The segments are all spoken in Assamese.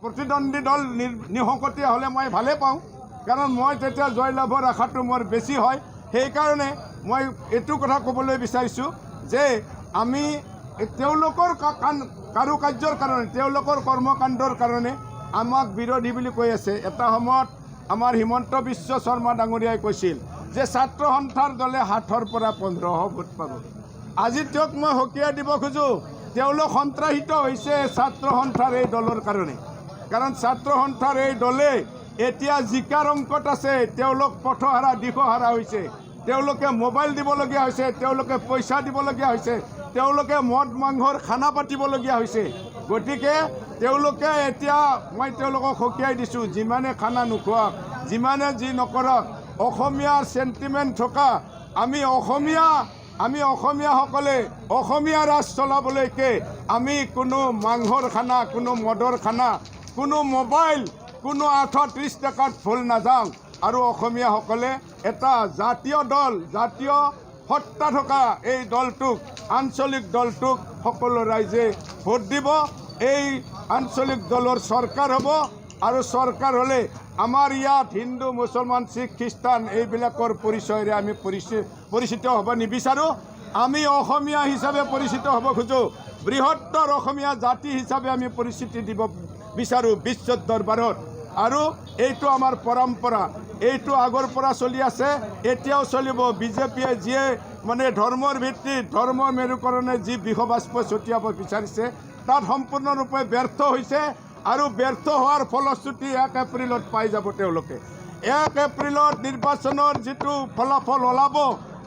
প্ৰতিদ্বন্দ্বী দল নিশকতীয়া হ'লে মই ভালে পাওঁ, কাৰণ মই তেতিয়া জয়লাভৰ আশাটো মোৰ বেছি হয়। সেইকাৰণে মই এইটো কথা ক'বলৈ বিচাৰিছোঁ যে আমি তেওঁলোকৰ কাৰুকাৰ্যৰ কাৰণে, তেওঁলোকৰ কৰ্মকাণ্ডৰ কাৰণে আমাক বিৰোধী বুলি কৈ আছে। এটা সময়ত আমাৰ হিমন্ত বিশ্ব শৰ্মা ডাঙৰীয়াই কৈছিল যে ছাত্ৰ সন্থাৰ দলে 7ৰ পৰা 1500 ভোট পাব। আজি তেওঁক মই সকীয়াই দিব খোজোঁ, তেওঁলোক সন্ত্ৰাসিত হৈছে ছাত্ৰ সন্থাৰ এই দলৰ কাৰণে। কাৰণ ছাত্ৰ সন্থাৰ এই দলে এতিয়া জিকাৰ অংকত আছে, তেওঁলোক পথহাৰা দিশহাৰা হৈছে, তেওঁলোকে মোবাইল দিবলগীয়া হৈছে, তেওঁলোকে পইচা দিবলগীয়া হৈছে, তেওঁলোকে মদ মাংসৰ খানা পাতিবলগীয়া হৈছে। গতিকে তেওঁলোকে এতিয়া মই তেওঁলোকক সকীয়াই দিছোঁ, যিমানে খানা নোখোৱাক, যিমানে যি নকৰক, অসমীয়াৰ চেণ্টিমেণ্ট থকা আমি অসমীয়াসকলে অসমীয়া ৰাজ চলাবলৈকে আমি কোনো মাংসৰ খানা, কোনো মদৰ খানা, কোনো মোবাইল, কোনো 38 টকাত ভুল নাযাওঁ। আৰু অসমীয়াসকলে এটা জাতীয় দল, জাতীয় সত্তা থকা এই দলটোক, আঞ্চলিক দলটোক সকলো ৰাইজে ভোট দিব। এই আঞ্চলিক দলৰ চৰকাৰ হ'ব, আৰু চৰকাৰ হ'লে আমাৰ ইয়াত হিন্দু, মুছলমান, শিখ, খ্ৰীষ্টান এইবিলাকৰ পৰিচয়েৰে আমি পৰিচিত হ'ব নিবিচাৰোঁ। আমি অসমীয়া হিচাপে পৰিচিত হ'ব খোজোঁ, বৃহত্তৰ অসমীয়া জাতি হিচাপে আমি পৰিচিতি দিব বিচাৰোঁ বিশ্বৰ দৰবাৰত। আৰু এইটো আমাৰ পৰম্পৰা, এইটো আগৰ পৰা চলি আছে, এতিয়াও চলিব। বিজেপিয়ে যিয়ে মানে ধৰ্মৰ ভিত্তিত, ধৰ্মৰ মেৰুকৰণে যি বিষবাষ্প ছটিয়াব বিচাৰিছে তাত সম্পূৰ্ণৰূপে ব্যৰ্থ হৈছে। আৰু ব্যৰ্থ হোৱাৰ ফলশ্ৰুতি 1 এপ্ৰিলত পাই যাব তেওঁলোকে। 1 এপ্ৰিলত নিৰ্বাচনৰ যিটো ফলাফল ওলাব,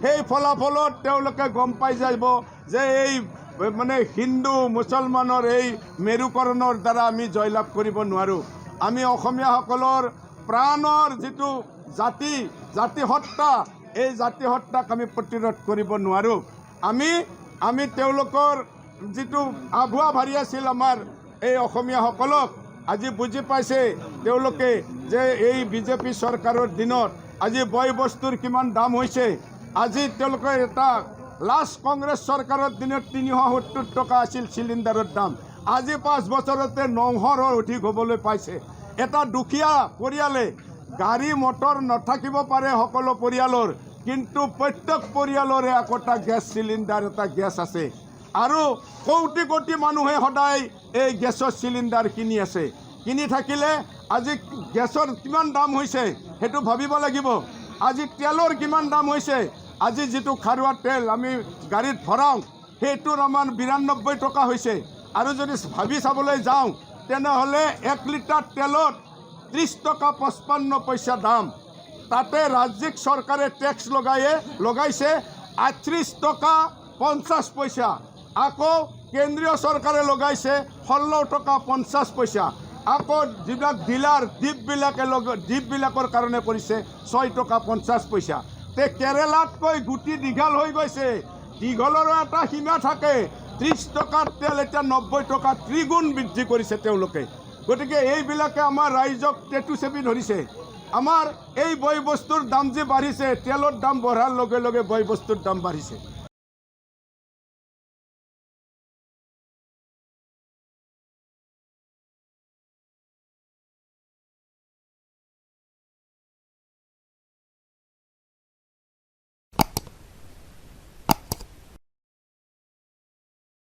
সেই ফলাফলত তেওঁলোকে গম পাই যাব যে এই মানে হিন্দু মুছলমানৰ এই মেৰুকৰণৰ দ্বাৰা আমি জয়লাভ কৰিব নোৱাৰোঁ। আমি অসমীয়াসকলৰ প্ৰাণৰ যিটো জাতিসত্তা, এই জাতিসত্তাক আমি প্ৰতিৰোধ কৰিব নোৱাৰোঁ। আমি তেওঁলোকৰ যিটো আভুৱা ভাৰি আছিল আমাৰ এই অসমীয়াসকলক, আজি বুজি পাইছে তেওঁলোকে যে এই বিজেপি চৰকাৰৰ দিনত আজি বয় বস্তুৰ কিমান দাম হৈছে। আজি তেওঁলোকে এটা লাষ্ট কংগ্ৰেছ চৰকাৰৰ দিনত 370 টকা আছিল চিলিণ্ডাৰৰ দাম, আজি 5 বছৰতে 900ৰ অধিক হ'বলৈ পাইছে। এটা দুখীয়া পৰিয়ালে গাড়ী মটৰ নাথাকিব পাৰে সকলো পৰিয়ালৰ, কিন্তু প্ৰত্যেক পৰিয়ালৰে একোটা গেছ চিলিণ্ডাৰ, এটা গেছ আছে। আৰু কোটি কোটি মানুহে সদায় এই গেছৰ চিলিণ্ডাৰ কিনি আছে। কিনি থাকিলে আজি গেছৰ কিমান দাম হৈছে সেইটো ভাবিব লাগিব। আজি তেলৰ কিমান দাম হৈছে, আজি যিটো খাৰুৱা তেল আমি গাড়ীত ভৰাওঁ সেইটোৰ আমাৰ 92 টকা হৈছে। আৰু যদি ভাবি চাবলৈ যাওঁ তেনেহ'লে 1 লিটাৰ তেলত 30 টকা 55 পইচা দাম। তাতে ৰাজ্যিক চৰকাৰে টেক্স লগাইছে 38 টকা 50 পইচা। আকৌ কেন্দ্ৰীয় চৰকাৰে লগাইছে 16 টকা 50 পইচা। আকৌ যিবিলাক ডিলাৰ দ্বীপবিলাকৰ কাৰণে কৰিছে 6 টকা 50 পইচা। তে কেৰেলাতকৈ গুটি দীঘল হৈ গৈছে, দীঘলৰো এটা সীমা থাকে। 30 টকাৰ তেল এতিয়া 90 টকা, ত্ৰিগুণ বৃদ্ধি কৰিছে তেওঁলোকে। গতিকে এইবিলাকে আমাৰ ৰাইজক টেটু চেপি ধৰিছে। আমাৰ এই বয় বস্তুৰ দাম যে বাঢ়িছে, তেলৰ দাম বঢ়াৰ লগে লগে বয় বস্তুৰ দাম বাঢ়িছে।